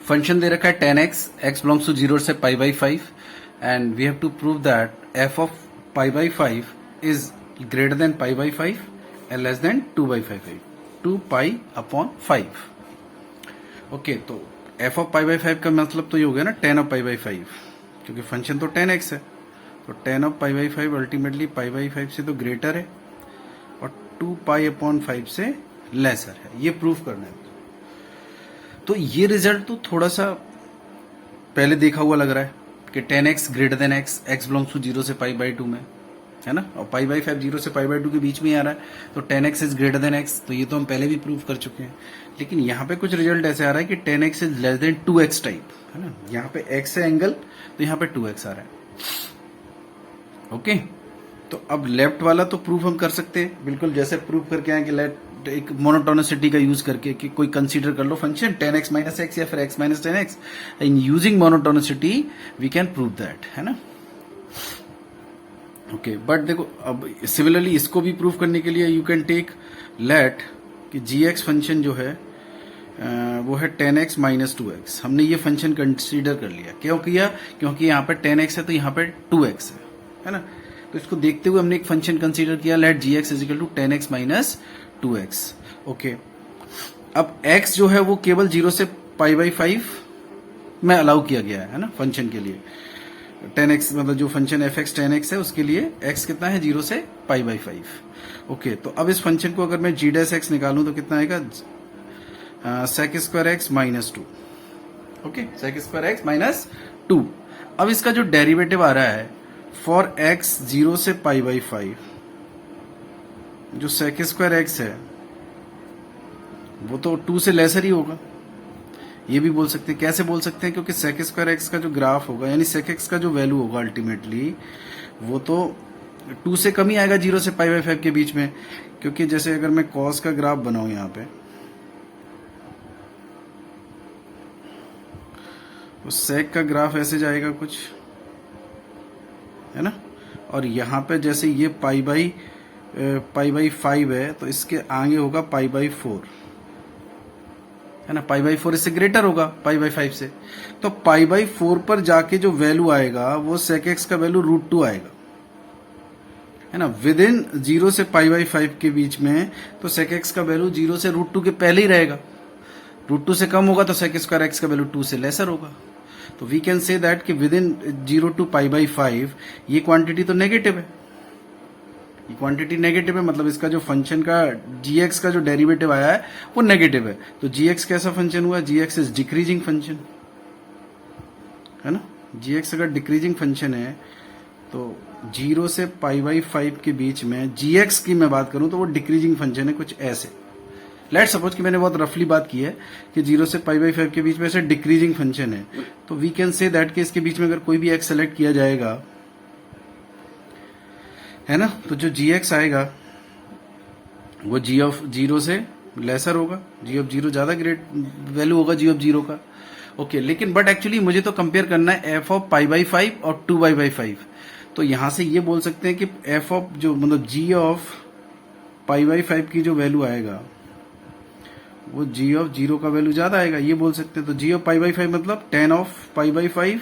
Function दे रखा है 10x, x belongs to 0 से pi by 5 and we have to prove that f of pi by 5 is greater than pi by 5 and less than 2 by 5 है 2 pi upon 5। Okay, तो f of pi by 5 का मतलब तो ये हो गया ना 10 ऑफ पाई बाई 5, क्योंकि फंक्शन तो 10x है, तो 10 of pi by 5 ultimately pi by 5 से तो ग्रेटर है और 2 पाई अपॉन 5 से लेसर है। ये प्रूफ करना है। तो ये रिजल्ट तो थोड़ा सा पहले देखा हुआ लग रहा है कि 10x greater than x, x belongs to 0 से पाई बाई 2 में, है ना, और पाई बाई 5 0 से पाई बाई 2 के बीच में ही आ रहा है, तो 10x is greater than x, तो ये तो हम पहले भी प्रूव कर चुके हैं। लेकिन यहाँ पे कुछ रिजल्ट ऐसे आ रहा है कि 10x is less then 2x type, है ना, यहाँ पे x है एंगल, तो यहाँ पे 2x आ रहा है। ओके, तो अब लेफ्ट वाला तो प्रूफ हम कर सकते हैं, बिल्कुल जैसे प्रूफ करके आए कि लेफ्ट एक मोनोटोनिसिटी का यूज करके कि कोई कंसीडर कर लो फंक्शन 10x माइनस एक्स या फिर x minus 10x, in using monotonicity we can prove that, है ना। ओके, बट देखो अब सिमिलरली इसको भी प्रूव करने के लिए यू कैन टेक लेट कि gx फंक्शन जो है वो है 10x माइनस 2x। हमने ये फंक्शन कंसीडर कर लिया, क्यों किया, क्योंकि यहाँ पे 10x है तो यहाँ पे 2x है ना। तो इसको देखते हुए हमने एक फंक्शन कंसीडर किया let gx is equal to 10x minus 2x। Okay, अब x जो है वो केवल 0 से पाई बाई 5 में अलाउ किया गया है ना फंक्शन के लिए। 10x मतलब जो फंक्शन fx 10x है उसके लिए x कितना है 0 से पाई बाई 5। ओके, तो अब इस फंक्शन को अगर मैं g डैश x निकालूं तो कितना आएगा sec square x minus 2। Okay, sec square x minus 2। अब इसका जो डेरिवेटिव आ रहा है फॉर x 0 से पाई बाई 5, जो sec स्क्वायर x है वो तो 2 से लेसर ही होगा। ये भी बोल सकते हैं, कैसे बोल सकते हैं, क्योंकि sec स्क्वायर x का जो ग्राफ होगा यानी sec x का जो वैल्यू होगा अल्टीमेटली वो तो 2 से कम ही आएगा 0 से पाई बाई 5 के बीच में। क्योंकि जैसे अगर मैं cos का ग्राफ बनाऊं यहाँ पे, तो sec का ग्राफ ऐसे जाएगा कुछ, है ना, और यहाँ पे जैसे ये पाई बाई 5 है तो इसके आगे होगा पाई बाई 4, है ना, पाई बाई 4 इससे ग्रेटर होगा पाई बाई 5 से। तो पाई बाई 4 पर जाके जो वैल्यू आएगा वो sec x का वैल्यू √2 आएगा, है ना, विद इन 0 से पाई बाई 5 के बीच में। तो sec x का वैल्यू 0 से √2 के पहले ही रहेगा, √2 से कम होगा तो sec स्क्वायर x का वैल्यू 2 से लेसर होगा। तो वी कैन से दैट कि within 0 to pi by 5 ये क्वांटिटी तो नेगेटिव है, ये क्वांटिटी नेगेटिव है, मतलब इसका जो फंक्शन का gx का जो डेरिवेटिव आया है वो नेगेटिव है। तो gx कैसा फंक्शन हुआ, gx इज डिक्रीजिंग फंक्शन, है ना। gx अगर डिक्रीजिंग फंक्शन है तो 0 से पाई बाई 5 के बीच में gx की मैं बात करूं तो वो डिक्रीजिंग फंक्शन है कुछ ऐसे। लेट सपोज कि मैंने बहुत रफली बात की है कि 0 से पाई बाई 5 के बीच में ऐसे डिक्रीजिंग फंक्शन है, तो वी कैन से दैट कि इसके बीच में अगर कोई भी x सेलेक्ट किया जाएगा, है ना, तो जो gx आएगा वो g ऑफ 0 से लेसर होगा, g ऑफ 0 ज्यादा ग्रेट वैल्यू होगा g ऑफ 0 का। ओके, लेकिन बट एक्चुअली मुझे तो कंपेयर करना है f ऑफ पाई बाई 5 और 2 पाई बाई 5। तो यहां से ये बोल सकते हैं कि f ऑफ जो मतलब g ऑफ पाई बाई 5 की जो वैल्यू आएगा वो g ऑफ 0 का वैल्यू ज्यादा आएगा, ये बोल सकते हैं। तो g ऑफ पाई बाई 5 मतलब 10 ऑफ पाई बाई 5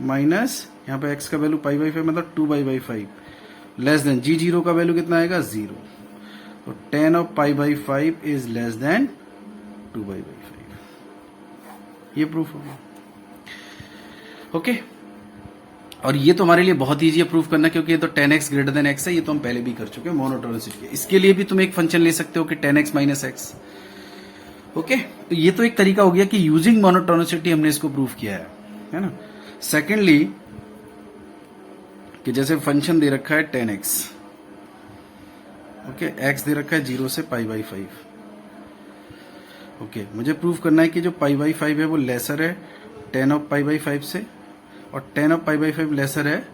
माइनस यहाँ पे x का वैल्यू पाई बाई 5 मतलब 2 पाई बाई 5 लेस देन g0 का वैल्यू कितना आएगा 0। तो 10 of pi by 5 is less than 2 pi by 5, ये प्रूफ होगा। ओके, और ये तो हमारे लिए बहुत ईजी है प्रूफ करना, क्योंकि ये तो 10x ग्रेटर देन x है, ये तो हम पहले भी कर चुके हैं मोनोटोनिसिटी के। इसके लिए भी तुम एक फंक्शन ले सकते हो कि 10x माइनस x। ओके, तो ये तो एक तरीका हो गया कि यूजिंग मोनोटोनिसिटी हमने इसको प्रूव किया है ना। सेकेंडली कि जैसे फंक्शन दे रखा है 10x, ओके, x दे रखा है 0 से पाई बाई 5। ओके, मुझे प्रूव करना है कि जो पाई बाई 5 है वो लेसर है 10 ऑफ पाई बाई 5 से, और 10 ऑफ पाई बाई 5 लेसर है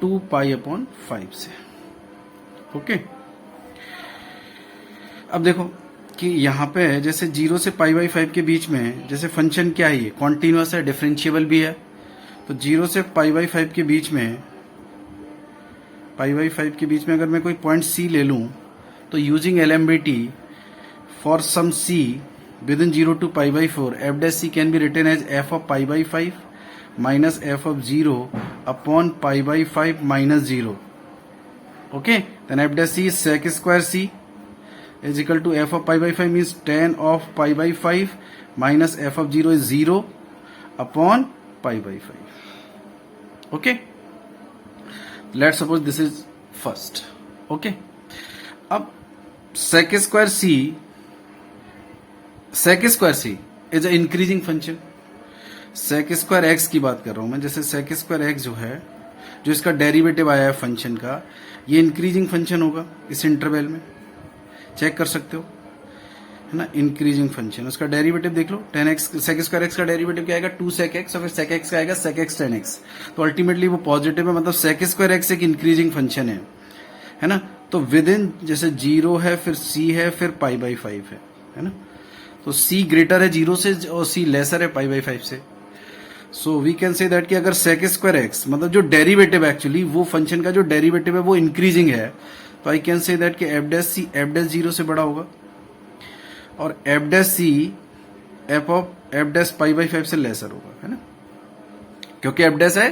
2 पाई अपॉन 5 से। ओके, अब देखो कि यहाँ पे जैसे 0 से पाई बाई 5 के बीच में जैसे फंक्शन क्या है, ये कॉन्टिन्यूअस है, डिफरेंशिएबल भी है। तो 0 से पाई बाई 5 के बीच में, पाई बाई 5 के बीच में अगर मैं कोई पॉइंट C ले लूं तो using LMBT for some C within 0 to pi by 4, f dash c can be written as f of pi by 5 minus f of 0 upon pi by 5 minus 0. Okay, then f dash c is sec square c is equal to f of pi by 5 means tan of pi by 5 minus f of 0 is 0 upon pi by 5. Okay, let's suppose this is first. Okay, अब sec square c is a increasing function. sec square x की बात कर रहा हूं मैं. जैसे sec square x जो है, जो इसका डेरिवेटिव आया है फंक्शन का, ये इंक्रीजिंग फंक्शन होगा इस इंटरवल में. चेक कर सकते हो, है ना, इंक्रीजिंग फंक्शन. उसका डेरिवेटिव देख लो, tan x sec square x का डेरिवेटिव क्या आएगा, 2 sec x, और फिर sec x का आएगा sec x tan x. तो अल्टीमेटली वो पॉजिटिव है, मतलब sec स्क्वायर एक्स एक इंक्रीजिंग फंक्शन है ना. तो विद इन जैसे 0 है, फिर c है, फिर पाई बाई 5 है ना. तो c ग्रेटर है 0 से और c लेसर है पाई बाई 5 से. So we can say that कि अगर sec स्क्वायर एक्स मतलब जो डेरिवेटिव एक्चुअली वो फंक्शन का जो डेरिवेटिव है वो इंक्रीजिंग है, तो आई कैन से दैट कि f dash c f dash 0 से बड़ा होगा और f dash c f dash pi by 5 से लेसर होगा, है ना. क्योंकि f डैश है,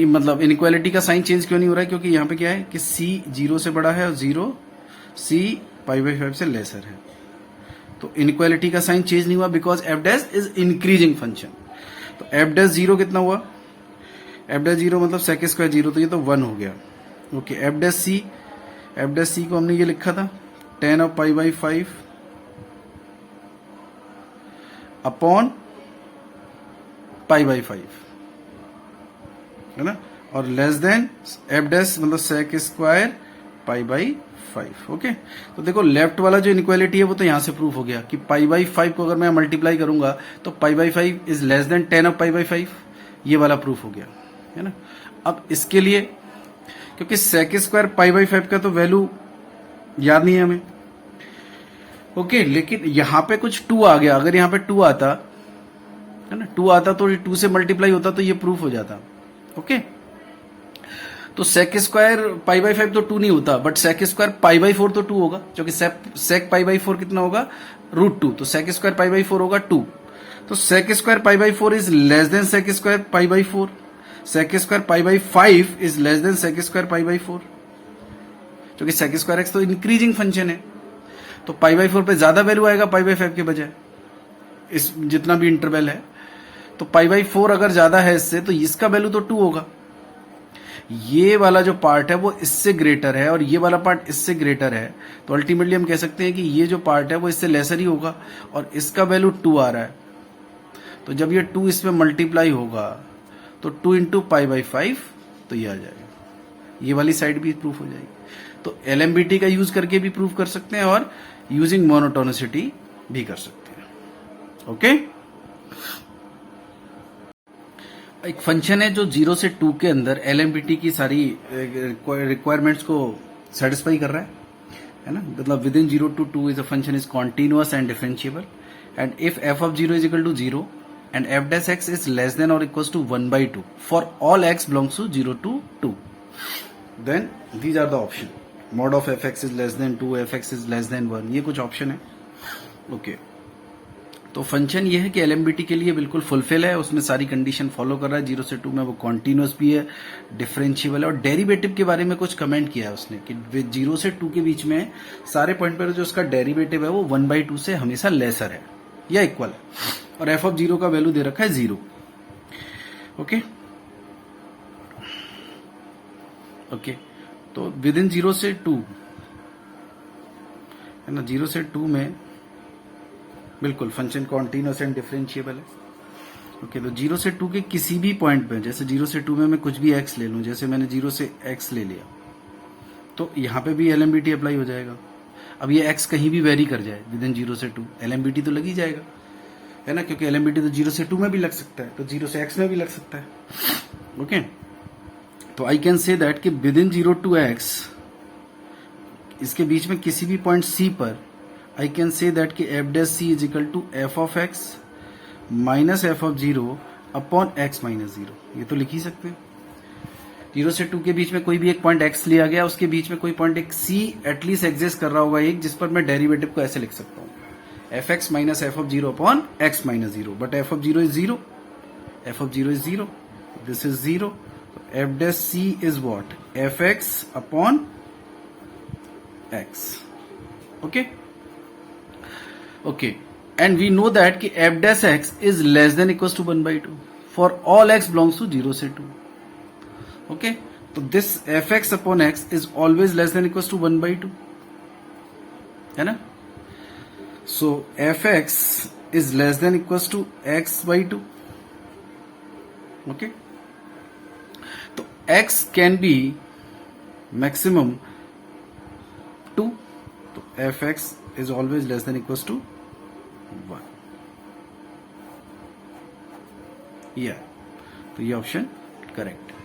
मतलब इनइक्वालिटी का साइन चेंज क्यों नहीं हो रहा है, क्योंकि यहाँ पे क्या है कि c 0 से बड़ा है और 0 c पाई बाई 5 से लेसर है. तो इनइक्वालिटी का साइन चेंज नहीं हुआ because f dash is increasing function. तो f डैश 0 कितना हुआ, f डैश 0 मतलब sec स्क्वायर 0, तो ये तो 1 हो गया. ओके, f डैश c को हमने ये लिखा था tan of pi by 5 upon pi by 5, है ना, और लेस देन f डैश मतलब sec square pi by 5. Okay, तो देखो लेफ्ट वाला जो इनइक्वालिटी है वो तो यहां से प्रूफ हो गया कि पाई बाई 5 को अगर मैं मल्टीप्लाई करूंगा तो पाई by 5 is less then tan of pi by 5, ये वाला प्रूफ हो गया, है ना. अब इसके लिए क्योंकि sec स्क्वायर पाई बाई 5 का तो वैल्यू याद नहीं है हमें. ओके, लेकिन यहां पे कुछ 2 आ गया. अगर यहां पे 2 आता, है ना, 2 आता तो 2 से मल्टीप्लाई होता तो ये प्रूफ हो जाता. ओके, तो sec स्क्वायर पाई बाई 5 तो 2 नहीं होता, but sec square pi by 4 तो 2 होगा, क्योंकि sec पाई बाई 4 कितना होगा, √2. तो sec स्क्वायर पाई बाई 4 होगा 2. तो sec square pi by 4 is less then sec square pi by 4. sec square pi by 5 is less then sec square pi by 4, क्योंकि sec square x तो increasing function है. तो pi by 4 पे ज्यादा value आएगा पाई by 5 के बजाय, इस जितना भी इंटरवल है. तो पाई बाई 4 अगर ज्यादा है इससे, तो इसका वैल्यू तो 2 होगा. ये वाला जो पार्ट है वो इससे ग्रेटर है और ये वाला पार्ट इससे ग्रेटर है. तो अल्टीमेटली हम कह सकते हैं कि ये जो पार्ट है वो इससे लेसर ही होगा और इसका वैल्यू 2 आ रहा है. तो जब ये 2 इसमें मल्टीप्लाई होगा तो 2 इंटू पाई बाई 5, तो ये आ जाएगा. ये वाली साइड भी प्रूफ हो जाएगी. तो LMBT का यूज करके भी प्रूफ कर सकते हैं और यूजिंग मोनोटोनिसिटी भी कर सकते हैं. ओके, एक फंक्शन है जो 0 से 2 के अंदर LMBT की सारी रिक्वायरमेंट्स को सेटिस्फाई कर रहा है ना. मतलब within 0 to 2 is a function is continuous and differentiable, and if f of 0 is equal to 0 and f dash x is less than or equals to 1/2 for all x belongs to 0 to 2, then these are the option. Mod of fx is less than 2, fx is less than 1, ये कुछ option है. Okay, तो function ये है कि LMBT के लिए बिल्कुल फुलफिल है, उसमें सारी कंडीशन फॉलो कर रहा है. 0 से 2 में वो कॉन्टिन्यूअस भी है, डिफरेंशिएबल है, और डेरिवेटिव के बारे में कुछ कमेंट किया है उसने कि 0 से 2 के बीच में सारे पॉइंट पर जो उसका डेरिवेटिव है वो 1/2 से हमेशा लेसर है या इक्वल है, और f of 0 का वैल्यू दे रखा है 0. ओके, ओके, तो विद इन 0 से 2, है ना, 0 से 2 में बिल्कुल फंक्शन कॉन्टिन्यूअस एंड डिफरेंशिएबल है. ओके, तो 0 से 2 के किसी भी पॉइंट पे, जैसे 0 से 2 में मैं कुछ भी x ले लूं, जैसे मैंने 0 से x ले लिया, तो यहां पे भी LMBT अप्लाई हो जाएगा. अब ये x कहीं भी वेरी कर जाए विद इन 0 से 2, LMBT तो लग ही जाएगा, है ना, क्योंकि LMBT तो 0 से 2 में भी लग सकता है, तो 0 से x में भी लग सकता है. ओके, तो आई कैन से दैट कि विद इन 0 to x, इसके बीच में किसी भी पॉइंट c पर आई कैन से दैट कि f dash c is equal to f of x minus f of 0 upon x minus 0. ये तो लिख ही सकते हैं. 0 से 2 के बीच में कोई भी एक पॉइंट x लिया गया, उसके बीच में कोई पॉइंट एक c एटलीस्ट एग्जिस्ट कर रहा होगा एक, जिस पर मैं डेरिवेटिव को ऐसे लिख सकता हूँ, F X minus F of zero upon X minus zero, but F of zero is zero, F of zero is zero, this is zero, F dash C is what, F X upon X. Okay okay, and we know that कि F dash X is less than equal to 1/2 for all X belongs to 0 से 2. Okay, तो this F X upon X is always less than equal to 1/2, है ना. So F X is less than equal to x/2. Okay, तो x can be maximum 2, तो F X is always less than equal to 1. या तो ये option correct है.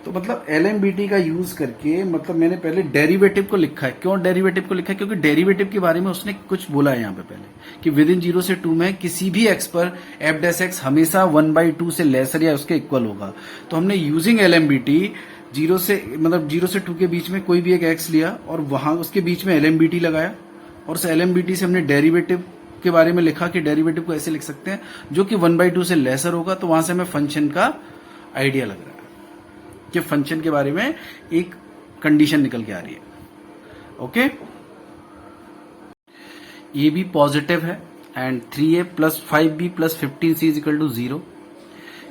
तो मतलब LMBT का यूज करके, मतलब मैंने पहले डेरिवेटिव को लिखा है. क्यों डेरिवेटिव को लिखा है? क्योंकि डेरिवेटिव के बारे में उसने कुछ बोला है यहाँ पे पहले कि विद इन 0 से 2 में किसी भी x पर एफ डैश एक्स हमेशा 1/2 से लेसर या उसके इक्वल होगा. तो हमने यूजिंग LMBT 0 से 2 के बीच में कोई भी एक x लिया और वहां उसके बीच में LMBT लगाया, और उस LMBT से हमने डेरिवेटिव के बारे में लिखा कि डेरिवेटिव को ऐसे लिख सकते हैं जो कि 1/2 से लेसर होगा. तो वहां से हमें फंक्शन का आइडिया लग रहा है कि फंक्शन के बारे में एक कंडीशन निकल के आ रही है. ओके, ये भी पॉजिटिव है and 3a plus 5b plus 15c is equal to 0.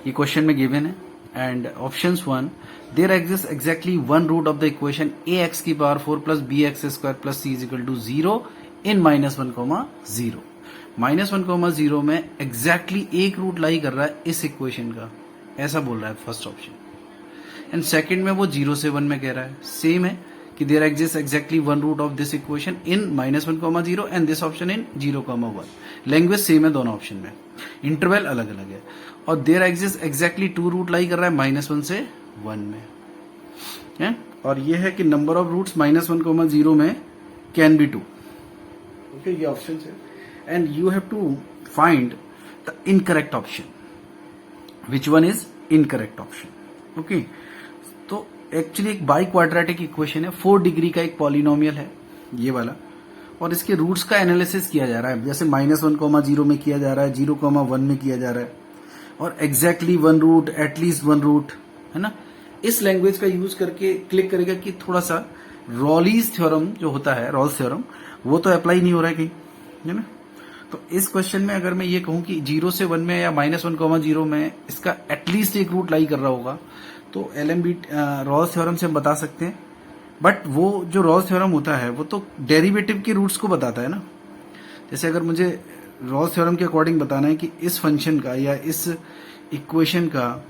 ये क्वेश्चन में गिवन है. And options 1, there exist exactly one root of the equation ax की power 4 plus bx square plus c is equal to 0 in -1, 0. -1, 0 में exactly एक root lie कर रहा है इस इक्वेशन का, ऐसा बोल रहा है फर्स्ट ऑप्शन. एंड सेकंड में वो 0 से 1 में कह रहा है. सेम है कि there exist exactly one root of this equation in -1, 0 and this option in 0, 1. Language same है दोनों ऑप्शन में, इंटरवल अलग अलग है. और there exist exactly 2 root lie कर रहा है -1 से 1 में है. और ये है कि नंबर ऑफ रूट्स -1, 0 में कैन बी 2. ओके, ये ऑप्शन है. And you have to find the incorrect option. Which one is incorrect option? Okay, तो एक्चुअली एक बाई क्वाड्रेटिक इक्वेशन है. 4 डिग्री का एक पॉलिनोमियल है ये वाला, और इसके रूट्स का एनालिसिस किया जा रहा है. जैसे -1, 0 में किया जा रहा है, 0, 1 में किया जा रहा है, और exactly one root, at least one root, है ना. इस लैंग्वेज का यूज करके क्लिक करेगा कि थोड़ा सा रॉलीज थ्योरम जो होता है, रॉल्स थ्योरम, वो तो अप्लाई नहीं हो रहा है कहीं, है ना. तो इस क्वेश्चन में अगर मैं ये कहूं कि 0 से 1 में या -1, 0 में इसका एटलीस्ट एक रूट लाई कर रहा होगा, तो रॉल्स थ्योरम से हम बता सकते हैं. बट वो जो रॉल्स थ्योरम होता है वो तो डेरिवेटिव के रूट्स को बताता है ना. जैसे अगर मुझे रॉल्स थ्योरम के अकॉर्डिंग बताना है कि इस फंक्शन का या इस इक्वेशन का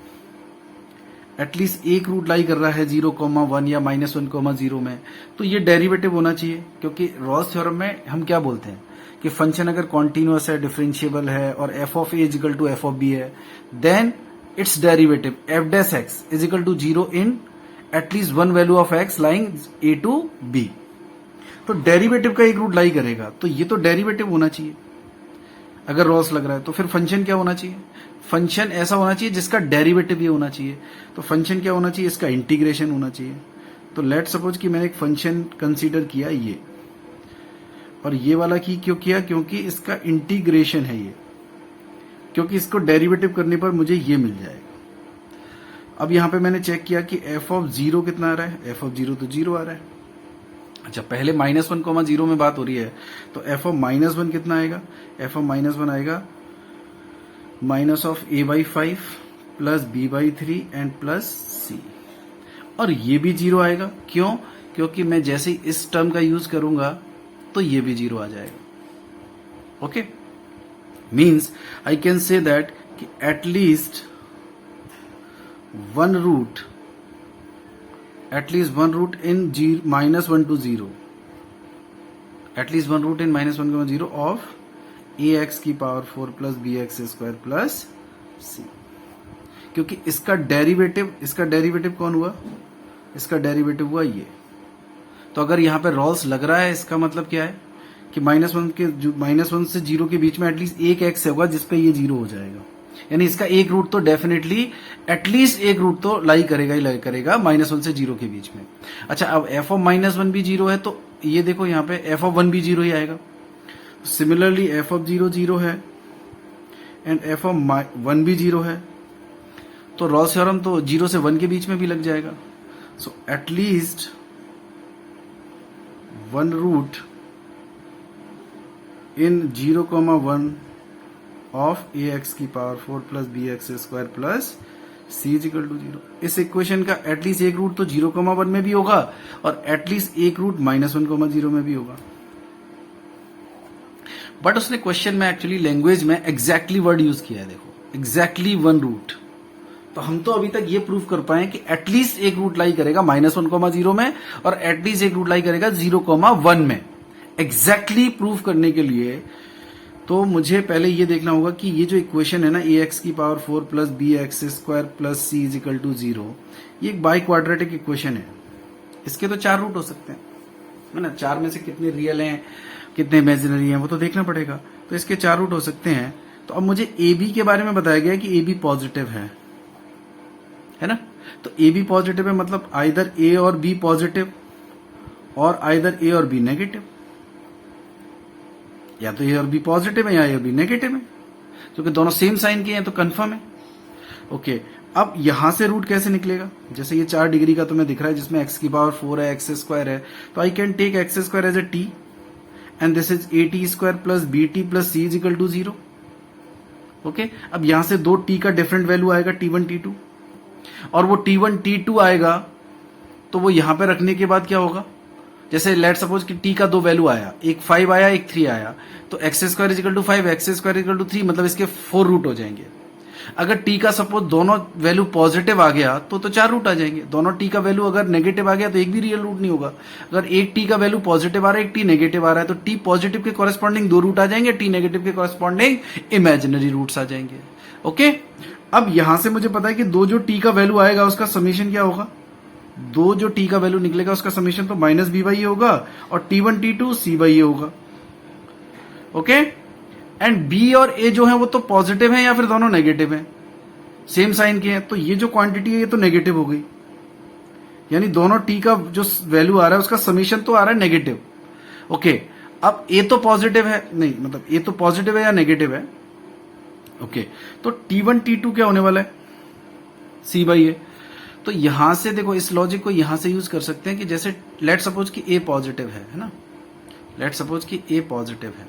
एटलीस्ट एक रूट लाई कर रहा है 0, 1 या -1, 0 में, तो ये डेरिवेटिव होना चाहिए. क्योंकि रॉल्स थ्योरम में हम क्या बोलते हैं कि फंक्शन अगर कॉन्टिन्यूअस है, डिफरेंशिएबल है और f of a is equal to f of b है, then its derivative f dash x is equal to 0 in at least one value of x lying a to b. तो derivative का एक root lie करेगा, तो ये तो derivative होना चाहिए अगर रॉल्स लग रहा है. तो फिर फंक्शन क्या होना चाहिए? फंक्शन ऐसा होना चाहिए जिसका डेरिवेटिव ये होना चाहिए. तो फंक्शन क्या होना चाहिए? इसका इंटीग्रेशन होना चाहिए. तो लेट सपोज कि मैंने एक फंक्शन कंसीडर किया ये, और ये वाला की क्यों किया? क्योंकि इसका इंटीग्रेशन है ये, क्योंकि इसको डेरिवेटिव करने पर मुझे ये मिल जाएगा. अब यहां पे मैंने चेक किया कि f ऑफ 0 कितना आ रहा है. f ऑफ 0 तो 0 आ रहा है. अच्छा, पहले -1, 0 में बात हो रही है, तो f ऑफ -1 कितना आएगा? f ऑफ -1 आएगा minus of a/5 plus b/3 and plus c. और ये भी 0 आएगा. क्यों? क्योंकि मैं जैसे ही इस टर्म का यूज करूंगा तो ये भी 0 आ जाएगा. Okay, means I can say that कि at least one root in -1 to 0, at least one root in -1, 0 of ax की power 4 plus bx square plus c. क्योंकि इसका डेरिवेटिव कौन हुआ? इसका डेरिवेटिव हुआ ये. तो अगर यहां पे रॉल्स लग रहा है, इसका मतलब क्या है कि -1 से 0 के बीच में एटलीस्ट एक x होगा जिसपे ये 0 हो जाएगा. यानी इसका एक रूट तो डेफिनेटली, एटलीस्ट एक रूट तो लाई करेगा ही करेगा -1 से 0 के बीच में. अच्छा, अब f ऑफ -1 भी 0 है, तो ये देखो यहाँ पे f ऑफ 1 भी 0 ही आएगा. सिमिलरली एफ ऑफ 0 0 है एंड एफ ऑफ 1 भी 0 है, तो रॉल्स थ्योरम तो 0 से 1 के बीच में भी लग जाएगा. So at least one root in 0,1 of ax की power 4 plus bx square plus c is equal to 0. इस इक्वेशन का एटलीस्ट एक रूट तो 0,1 में भी होगा और एटलीस्ट एक रूट -1,0 में भी होगा. बट उसने क्वेश्चन में एक्चुअली लैंग्वेज में एग्जैक्टली वर्ड यूज किया है. देखो एग्जैक्टली वन रूट. तो हम तो अभी तक ये प्रूव कर पाए कि एटलीस्ट एक रूट लाई करेगा -1,0 में और एटलीस्ट एक रूट लाई करेगा 0,1 में. एग्जैक्टली प्रूव करने के लिए तो मुझे पहले ये देखना होगा कि ये जो इक्वेशन है ना ax की power 4 plus bx square plus c is equal to 0, ये एक बाई क्वाड्रेटिक इक्वेशन है. इसके तो 4 रूट हो सकते हैं, है ना. 4 में से कितने रियल हैं कितने इमेजिनरी हैं वो तो देखना पड़ेगा. तो इसके 4 रूट हो सकते हैं. तो अब मुझे ए बी के बारे में बताया गया है कि ए बी पॉजिटिव है ना. तो ए बी पॉजिटिव है मतलब आइदर ए और बी पॉजिटिव और आइदर ए और बी नेगेटिव. या तो ए और बी पॉजिटिव है या ए और बी नेगेटिव है, क्योंकि दोनों सेम साइन के हैं तो कंफर्म है. ओके, अब यहां से रूट कैसे निकलेगा. जैसे ये 4 डिग्री का तुम्हें दिख रहा है जिसमें x की पावर 4 है, x स्क्वायर है, तो I can take x square as a t and this is a t square plus b t plus c is equal to 0. Okay, अब यहां से दो t का डिफरेंट वैल्यू आएगा t1 t2 और वो t1 t2 आएगा तो वो यहां पे रखने के बाद क्या होगा. जैसे लेट सपोज कि t का दो वैल्यू आया, एक 5 आया एक 3 आया, तो x square is equal to 5 x square is equal to 3 मतलब इसके 4 रूट हो जाएंगे. अगर t का सपोज दोनों वैल्यू पॉजिटिव आ गया तो 4 रूट आ जाएंगे. दोनों t का वैल्यू अगर नेगेटिव आ गया तो एक भी रियल रूट नहीं होगा. अगर एक t का वैल्यू पॉजिटिव आ रहा है एक t नेगेटिव आ रहा है तो t पॉजिटिव के कॉरेस्पॉन्डिंग 2 रूट आ जाएंगे, t नेगेटिव के कॉरेस्पॉन्डिंग इमेजिनरी रूट्स आ जाएंगे. ओके, अब यहां से मुझे पता है कि दो जो t का वैल्यू आएगा उसका समीशन क्या होगा. दो जो t का वैल्यू निकलेगा उसका समीशन तो माइनस बी बाई होगा और t1 t2 c बाई होगा. ओके, एंड b और a जो है वो तो पॉजिटिव है या फिर दोनों नेगेटिव है, सेम साइन के हैं, तो ये जो क्वांटिटी है ये तो नेगेटिव हो गई. यानी दोनों t का जो वैल्यू आ रहा है उसका समीशन तो आ रहा है नेगेटिव. ओके, अब a तो पॉजिटिव है, नहीं मतलब a तो पॉजिटिव है या नेगेटिव है. ओके, तो t1 t2 क्या होने वाला है c बाई a. तो यहां से देखो इस लॉजिक को यहां से यूज कर सकते हैं कि जैसे लेट सपोज कि a पॉजिटिव है ना. लेट सपोज कि a पॉजिटिव है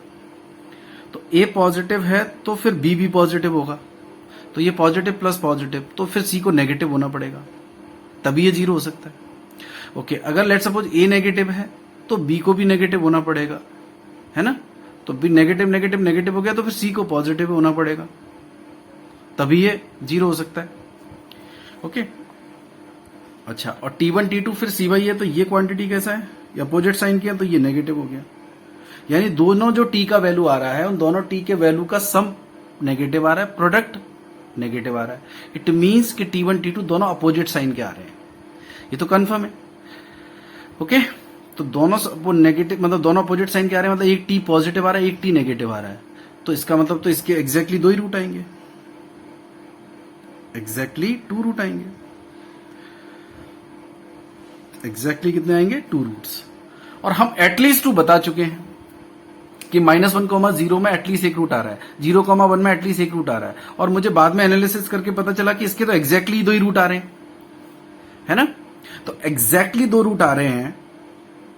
तो a पॉजिटिव है तो फिर b भी पॉजिटिव होगा. तो ये पॉजिटिव प्लस पॉजिटिव तो फिर c को नेगेटिव होना पड़ेगा तभी ये 0 हो सकता है. ओके, अगर लेट सपोज a नेगेटिव है तो b को भी नेगेटिव होना पड़ेगा, है ना. तो b नेगेटिव नेगेटिव नेगेटिव हो गया तो फिर c को पॉजिटिव होना पड़ेगा तभी ये 0 हो सकता है. ओके, अच्छा, और t1 t2 फिर c बाई है तो ये क्वांटिटी कैसा है, या अपोजिट साइन किया तो ये नेगेटिव हो गया. यानी दोनों जो t का वैल्यू आ रहा है उन दोनों t के वैल्यू का सम नेगेटिव आ रहा है, प्रोडक्ट नेगेटिव आ रहा है. इट मींस कि t1 t2 दोनों अपोजिट साइन के आ रहे हैं, ये तो कंफर्म है. ओके, तो दोनों वो नेगेटिव मतलब दोनों अपोजिट साइन के आ रहे हैं, मतलब एक t पॉजिटिव आ रहा है एक t नेगेटिव आ रहा है. तो इसका मतलब तो इसके एग्जैक्टली 2 ही रूट आएंगे, एग्जैक्टली 2 रूट आएंगे. एग्जैक्टली कितने आएंगे 2 रूट्स. और हम एटलीस्ट 2 बता चुके हैं कि -1,0 में एटलीस्ट एक रूट आ रहा है, 0,1 में एटलीस्ट एक रूट आ रहा है. और मुझे बाद में एनालिसिस करके पता चला कि इसके तो एग्जैक्टली 2 ही रूट आ रहे हैं, है ना. तो एग्जैक्टली 2 रूट आ रहे हैं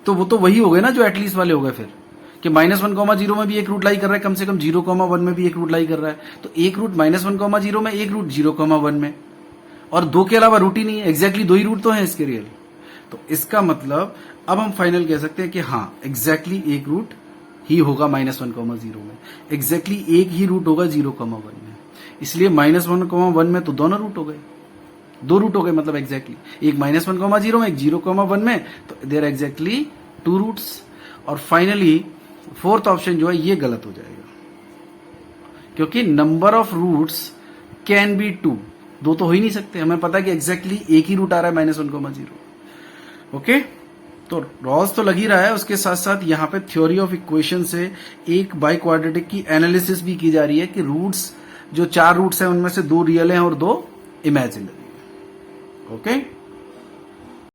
तो वो तो वही हो गए ना जो एटलीस्ट वाले हो गए फिर, कि -1,0 में भी एक रूट लाई कर रहा है, कम से कम 0,1 में भी एक रूट लाई कर रहा है. तो एक रूट -1,0 में, एक रूट 0,1 में, और 2 के अलावा रूट ही नहीं है. एग्जैक्टली 2 ही रूट तो है इसके रियल. तो इसका मतलब अब हम फाइनल कह सकते हैं कि हाँ एग्जैक्टली एक रूट ही होगा -1,0 में, एग्जैक्टली एक ही रूट होगा 0,1 में. इसलिए -1,1 में तो दोनों रूट हो गए, 2 रूट हो गए, मतलब एग्जैक्टली एक -1,0 में एक 0,1 में, तो देयर एग्जैक्टली 2 रूट्स. और फाइनली फोर्थ ऑप्शन जो है ये गलत हो जाएगा, क्योंकि number of roots can be 2, 2 तो हो ही नहीं सकते. हमें पता है कि एग्जैक्टली एक ही रूट आ रहा है -1,0. ओके, तो रॉल्स तो लग ही रहा है, उसके साथ साथ यहाँ पे थ्योरी ऑफ इक्वेशन से एक बाई क्वाड्रेटिक की एनालिसिस भी की जा रही है कि रूट्स जो 4 रूट्स हैं उनमें से 2 रियल हैं और 2 इमेजिनरी. ओके.